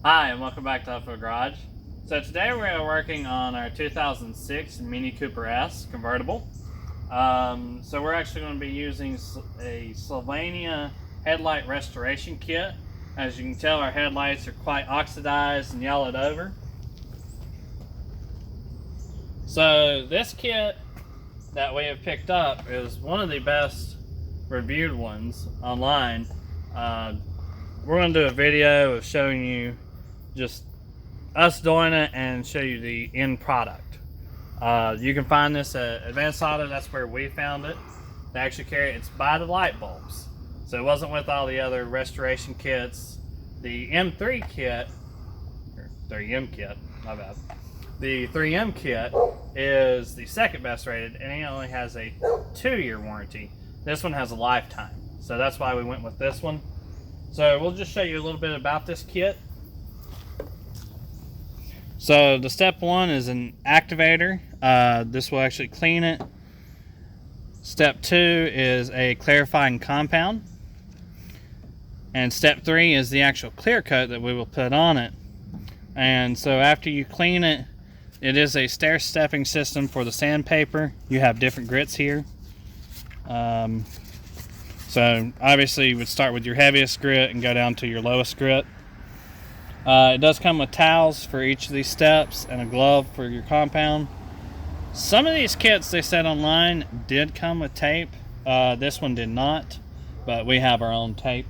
Hi, and welcome back to Upfield Garage. So today we're working on our 2006 Mini Cooper S Convertible. So we're actually going to be using a Sylvania Headlight Restoration Kit. As you can tell, our headlights are quite oxidized and yellowed over. So this kit that we have picked up is one of the best reviewed ones online. We're going to do a video of showing you just us doing it and show you the end product. You can find this at Advanced Auto. That's where we found it. They actually carry it. It's by the light bulbs, so it wasn't with all the other restoration kits. The M3 kit, or 3M kit, my bad. The 3M kit is the second best rated, and it only has a 2-year warranty. This one has a lifetime, so that's why we went with this one. So we'll just show you a little bit about this kit. So the step one is an activator. This will actually clean it. Step 2 is a clarifying compound. And step 3 is the actual clear coat that we will put on it. And so after you clean it, it is a stair-stepping system for the sandpaper. You have different grits here. So obviously you would start with your heaviest grit and go down to your lowest grit. It does come with towels for each of these steps and a glove for your compound. Some of these kits they said online did come with tape. This one did not, but we have our own tape.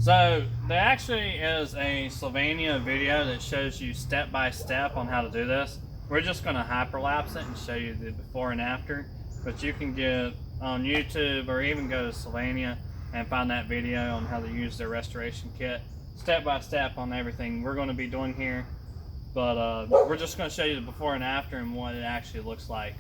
So there actually is a Sylvania video that shows you step by step on how to do this. We're just going to hyperlapse it and show you the before and after, but you can get on YouTube or even go to Sylvania and find that video on how to use their restoration kit step by step on everything we're going to be doing here. But we're just going to show you the before and after and what it actually looks like.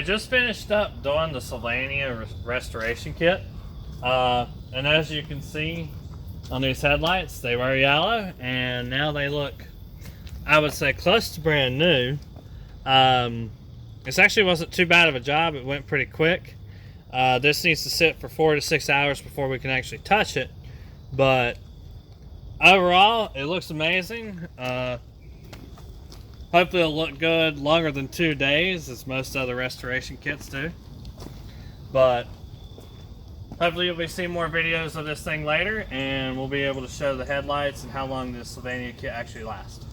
we just finished up doing the Sylvania Restoration Kit. And as you can see on these headlights, they were yellow and now they look, I would say, close to brand new. This actually wasn't too bad of a job. It went pretty quick. This needs to sit for 4 to 6 hours before we can actually touch it. But overall, it looks amazing. Hopefully it'll look good longer than 2 days, as most other restoration kits do. But hopefully you'll be seeing more videos of this thing later, and we'll be able to show the headlights and how long this Sylvania kit actually lasts.